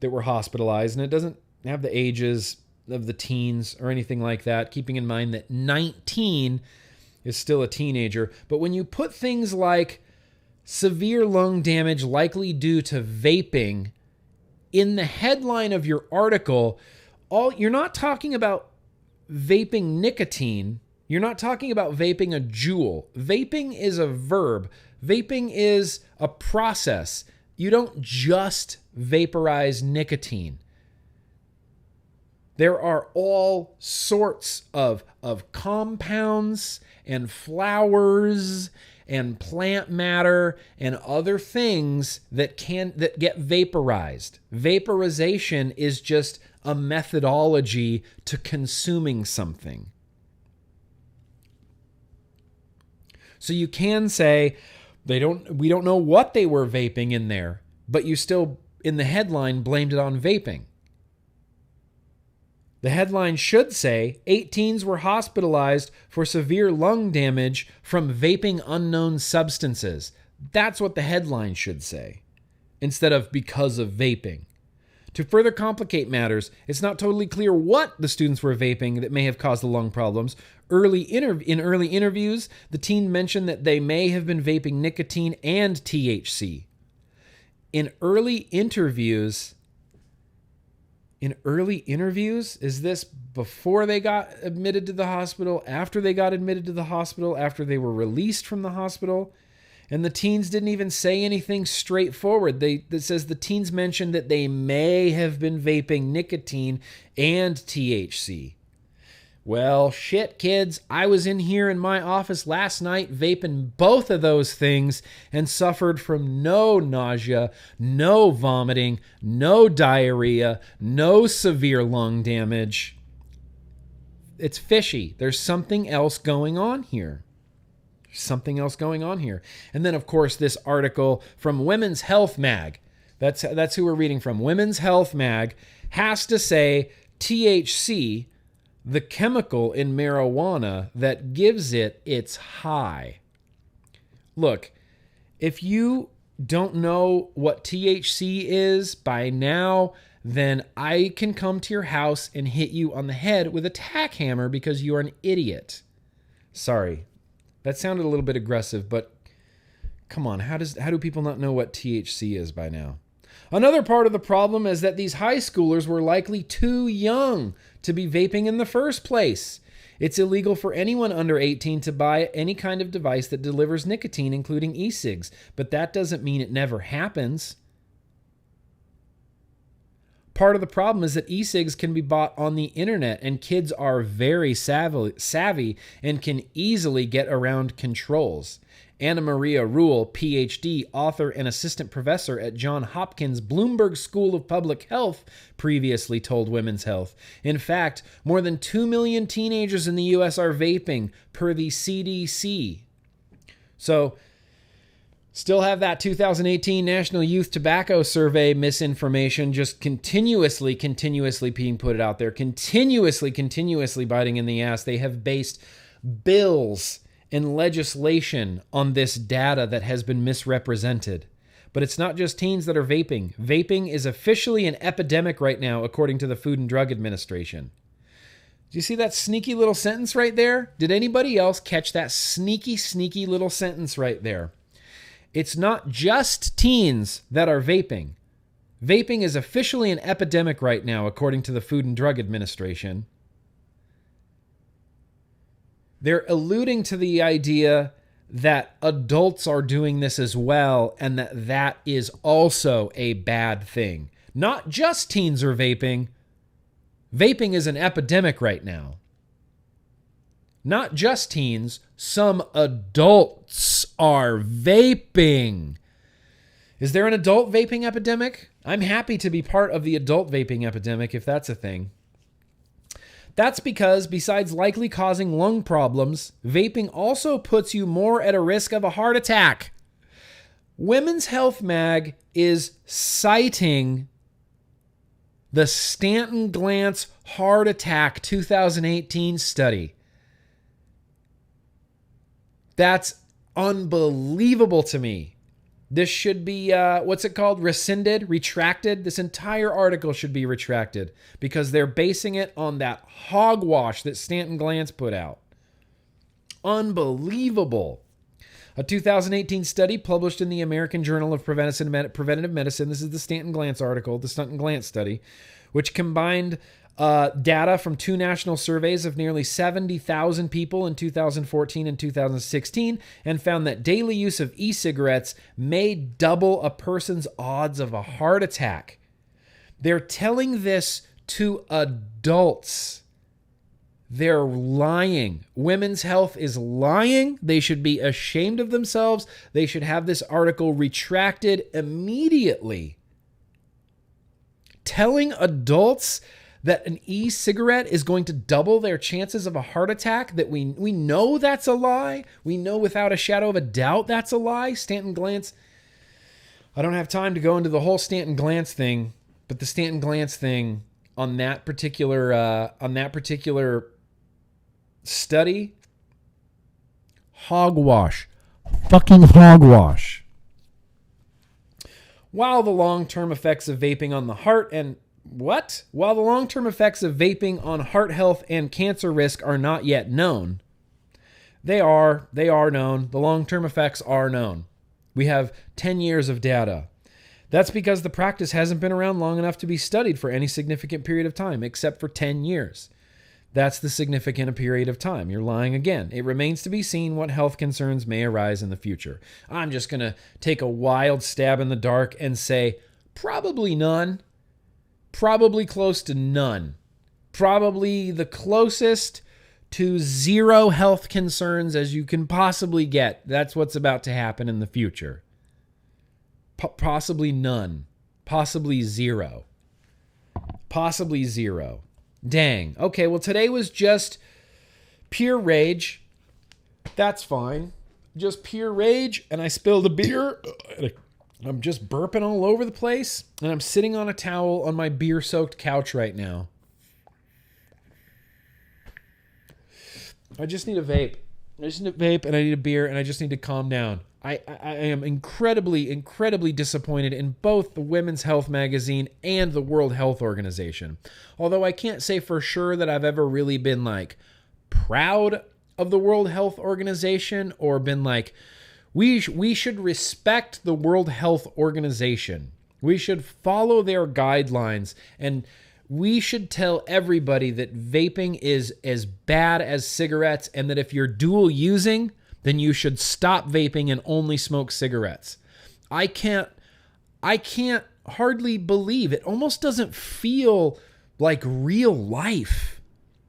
that were hospitalized, and it doesn't have the ages of the teens or anything like that, keeping in mind that 19 is still a teenager. But when you put things like severe lung damage likely due to vaping in the headline of your article, you're not talking about vaping nicotine. You're not talking about vaping a jewel. Vaping is a verb. Vaping is a process. You don't just vaporize nicotine. There are all sorts of compounds and flowers and plant matter and other things that get vaporized. Vaporization is just a methodology to consuming something. So you can say we don't know what they were vaping in there, but you still in the headline blamed it on vaping. The headline should say 8 teens were hospitalized for severe lung damage from vaping unknown substances. That's what the headline should say, instead of because of vaping. To further complicate matters, it's not totally clear what the students were vaping that may have caused the lung problems. In early interviews, the teen mentioned that they may have been vaping nicotine and THC. In early interviews, is this before they got admitted to the hospital, after they got admitted to the hospital, after they were released from the hospital? And the teens didn't even say anything straightforward. That says the teens mentioned that they may have been vaping nicotine and THC. Well, shit, kids. I was in here in my office last night vaping both of those things and suffered from no nausea, no vomiting, no diarrhea, no severe lung damage. It's fishy. There's something else going on here. And then, of course, this article from Women's Health Mag, that's who we're reading from. Women's Health Mag has to say THC, the chemical in marijuana that gives it its high. Look, if you don't know what THC is by now, then I can come to your house and hit you on the head with a tack hammer because you're an idiot. Sorry. That sounded a little bit aggressive, but come on, how do people not know what THC is by now? Another part of the problem is that these high schoolers were likely too young to be vaping in the first place. It's illegal for anyone under 18 to buy any kind of device that delivers nicotine, including e-cigs, but that doesn't mean it never happens. Part of the problem is that e-cigs can be bought on the internet, and kids are very savvy and can easily get around controls. Anna Maria Rule, PhD, author and assistant professor at Johns Hopkins Bloomberg School of Public Health, previously told Women's Health. In fact, more than 2 million teenagers in the U.S. are vaping, per the CDC. So, still have that 2018 National Youth Tobacco Survey misinformation just continuously being put out there, continuously biting in the ass. They have based bills and legislation on this data that has been misrepresented. But it's not just teens that are vaping. Vaping is officially an epidemic right now, according to the Food and Drug Administration. Do you see that sneaky little sentence right there? Did anybody else catch that sneaky little sentence right there? It's not just teens that are vaping. Vaping is officially an epidemic right now, according to the Food and Drug Administration. They're alluding to the idea that adults are doing this as well, and that is also a bad thing. Not just teens are vaping. Vaping is an epidemic right now. Not just teens, some adults are vaping. Is there an adult vaping epidemic? I'm happy to be part of the adult vaping epidemic if that's a thing. That's because besides likely causing lung problems, vaping also puts you more at a risk of a heart attack. Women's Health Mag is citing the Stanton Glantz Heart Attack 2018 study. That's unbelievable to me. This should be, what's it called? Rescinded? Retracted? This entire article should be retracted because they're basing it on that hogwash that Stanton Glantz put out. Unbelievable. A 2018 study published in the American Journal of Preventive Medicine, this is the Stanton Glantz article, the Stanton Glantz study, which combined data from 2 national surveys of nearly 70,000 people in 2014 and 2016 and found that daily use of e-cigarettes may double a person's odds of a heart attack. They're telling this to adults. They're lying. Women's Health is lying. They should be ashamed of themselves. They should have this article retracted immediately. Telling adults that an e-cigarette is going to double their chances of a heart attack, that we know that's a lie. We know without a shadow of a doubt that's a lie. Stanton Glantz, I don't have time to go into the whole Stanton Glantz thing, but the Stanton Glantz thing on that particular study, hogwash. Fucking hogwash. While the long-term effects of vaping on the heart and While the long-term effects of vaping on heart health and cancer risk are not yet known, they are known. The long-term effects are known. We have 10 years of data. That's because the practice hasn't been around long enough to be studied for any significant period of time, except for 10 years. That's the significant period of time. You're lying again. It remains to be seen what health concerns may arise in the future. I'm just going to take a wild stab in the dark and say probably none. Probably close to none. Probably the closest to zero health concerns as you can possibly get. That's what's about to happen in the future. Possibly none. Possibly zero. Possibly zero. Dang. Okay, well, today was just pure rage. That's fine. Just pure rage, and I spilled a beer. I'm just burping all over the place, and I'm sitting on a towel on my beer-soaked couch right now. I just need a vape. And I need a beer, and I just need to calm down. I am incredibly disappointed in both the Women's Health magazine and the World Health Organization. Although I can't say for sure that I've ever really been like proud of the World Health Organization or been like, we should respect the World Health Organization. We should follow their guidelines, and we should tell everybody that vaping is as bad as cigarettes, and that if you're dual using, then you should stop vaping and only smoke cigarettes. I can't hardly believe it. Almost doesn't feel like real life.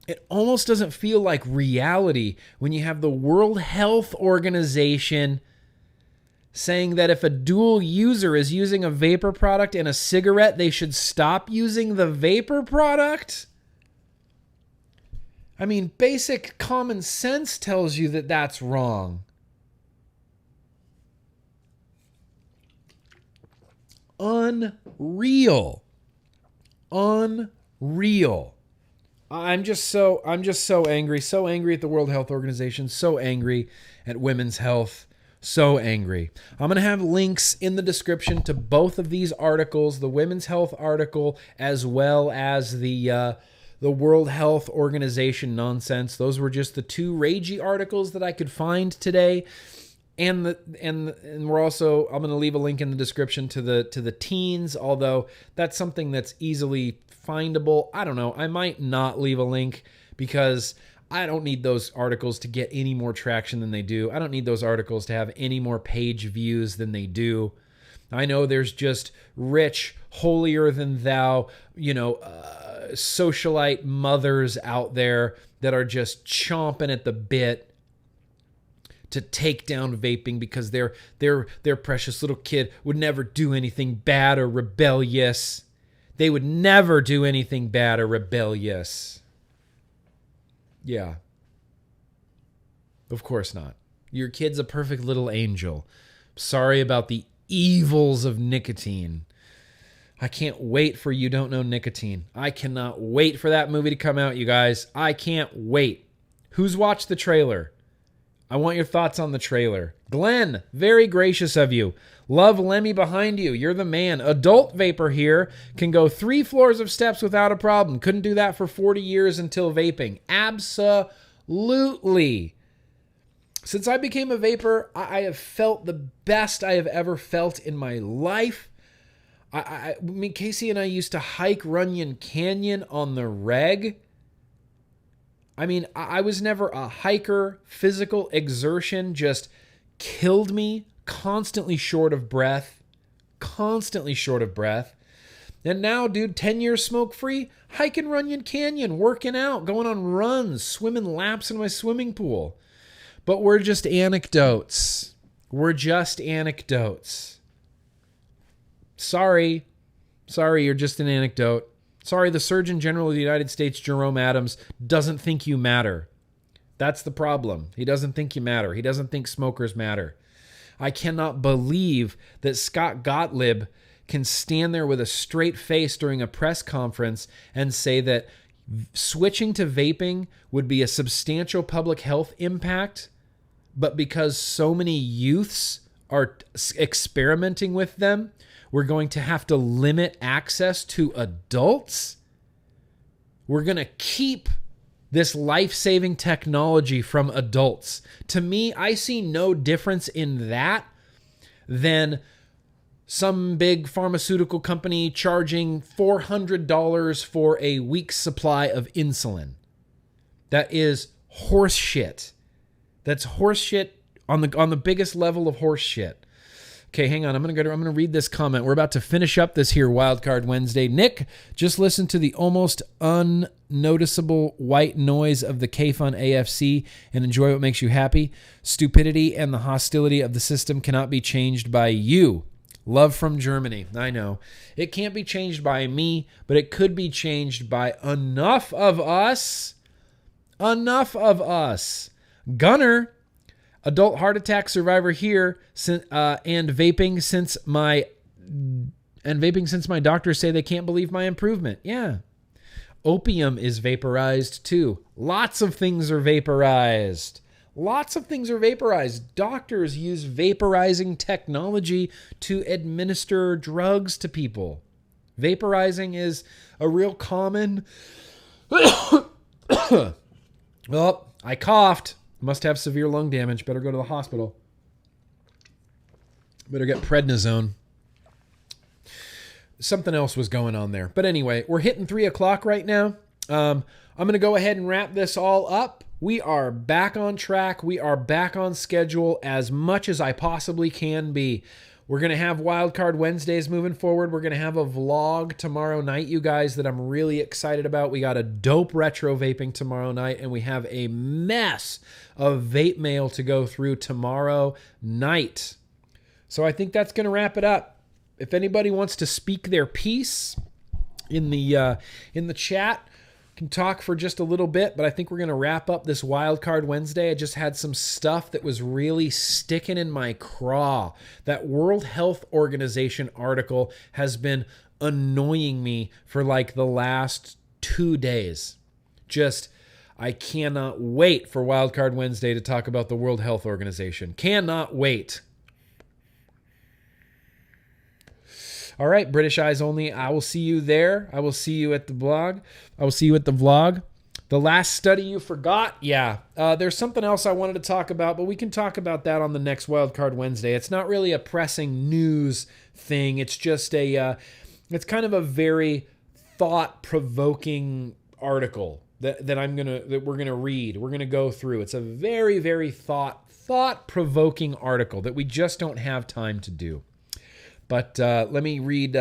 It almost doesn't feel like reality when you have the World Health Organization saying that if a dual user is using a vapor product and a cigarette, they should stop using the vapor product. I mean, basic common sense tells you that that's wrong. Unreal. I'm just so angry. So angry at the World Health Organization. So angry at women's health. So angry. I'm going to have links in the description to both of these articles, the Women's Health article as well as the World Health Organization nonsense. Those were just the two ragey articles that I could find today. And we're also, I'm going to leave a link in the description to the teens, although that's something that's easily findable. I don't know. I might not leave a link because I don't need those articles to get any more traction than they do. I don't need those articles to have any more page views than they do. I know there's just rich, holier than thou, socialite mothers out there that are just chomping at the bit to take down vaping because their precious little kid would never do anything bad or rebellious. They would never do anything bad or rebellious. Yeah. Of course not. Your kid's a perfect little angel. Sorry about the evils of nicotine. I can't wait for You Don't Know Nicotine. I cannot wait for that movie to come out, you guys. I can't wait. Who's watched the trailer? I want your thoughts on the trailer. Glenn, very gracious of you. Love Lemmy behind you. You're the man. Adult vapor here can go 3 floors of steps without a problem. Couldn't do that for 40 years until vaping. Absolutely. Since I became a vapor, I have felt the best I have ever felt in my life. I mean, Casey and I used to hike Runyon Canyon on the reg. I mean, I was never a hiker. Physical exertion just killed me. Constantly short of breath. And now, dude, 10 years smoke-free, hiking Runyon Canyon, working out, going on runs, swimming laps in my swimming pool. But we're just anecdotes. Sorry, you're just an anecdote. Sorry, the Surgeon General of the United States, Jerome Adams, doesn't think you matter. That's the problem. He doesn't think you matter. He doesn't think smokers matter. I cannot believe that Scott Gottlieb can stand there with a straight face during a press conference and say that switching to vaping would be a substantial public health impact, but because so many youths are experimenting with them, we're going to have to limit access to adults. We're going to keep this life-saving technology from adults. To me, I see no difference in that than some big pharmaceutical company charging $400 for a week's supply of insulin. That is horse shit. That's horse shit on the biggest level of horse shit. Okay, hang on. I'm gonna read this comment. We're about to finish up this here Wildcard Wednesday. Nick, just listen to the almost unnoticeable white noise of the K-Fun AFC and enjoy what makes you happy. Stupidity and the hostility of the system cannot be changed by you. Love from Germany. I know. It can't be changed by me, but it could be changed by enough of us. Gunner, adult heart attack survivor here, and vaping since my doctors say they can't believe my improvement. Yeah. Opium is vaporized too. Lots of things are vaporized. Doctors use vaporizing technology to administer drugs to people. Vaporizing is a real common... Well, I coughed. Must have severe lung damage. Better go to the hospital. Better get prednisone. Something else was going on there. But anyway, we're hitting 3 o'clock right now. I'm going to go ahead and wrap this all up. We are back on track. We are back on schedule as much as I possibly can be. We're going to have Wildcard Wednesdays moving forward. We're going to have a vlog tomorrow night, you guys, that I'm really excited about. We got a dope retro vaping tomorrow night, and we have a mess of vape mail to go through tomorrow night. So I think that's going to wrap it up. If anybody wants to speak their piece in the chat, can talk for just a little bit, but I think we're going to wrap up this Wildcard Wednesday. I just had some stuff that was really sticking in my craw. That World Health Organization article has been annoying me for like the last 2 days. I cannot wait for Wildcard Wednesday to talk about the World Health Organization. Cannot wait. All right, British Eyes Only, I will see you there. I will see you at the blog. I will see you at the vlog. The last study you forgot? Yeah. There's something else I wanted to talk about, but we can talk about that on the next Wildcard Wednesday. It's not really a pressing news thing. It's just it's kind of a very thought-provoking article that we're gonna read. We're gonna go through. It's a very, very thought-provoking article that we just don't have time to do. But let me read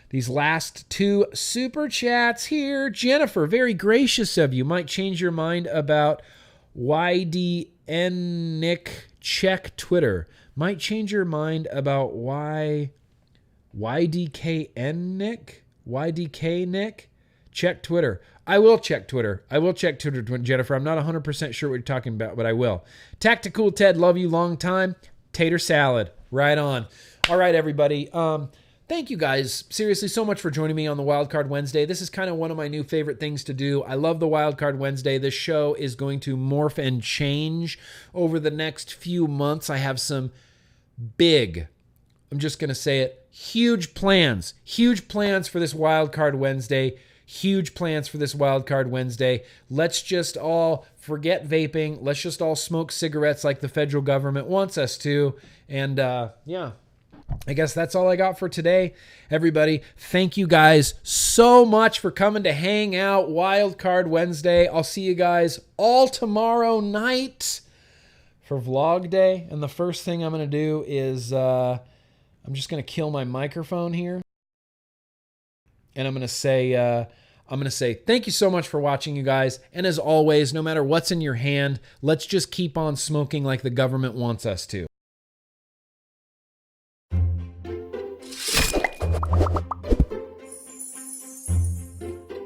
these last 2 super chats here. Jennifer, very gracious of you. Might change your mind about YDNick check Twitter. Might change your mind about why YDKN Nick? YDK Nick? Check Twitter. I will check Twitter. I will check Twitter, Jennifer. I'm not 100% sure what you're talking about, but I will. Tactical Ted, love you long time. Tater salad. Right on. All right, everybody. Thank you guys, seriously, so much for joining me on the Wildcard Wednesday. This is kind of one of my new favorite things to do. I love the Wildcard Wednesday. This show is going to morph and change over the next few months. I have some big, I'm just going to say it, huge plans for this Wildcard Wednesday. Huge plans for this Wildcard Wednesday. Let's just all forget vaping. Let's just all smoke cigarettes like the federal government wants us to. And yeah, I guess that's all I got for today. Everybody, thank you guys so much for coming to hang out Wildcard Wednesday. I'll see you guys all tomorrow night for vlog day. And the first thing I'm going to do is I'm just going to kill my microphone here. And I'm going to say thank you so much for watching, you guys. And as always, no matter what's in your hand, let's just keep on smoking like the government wants us to.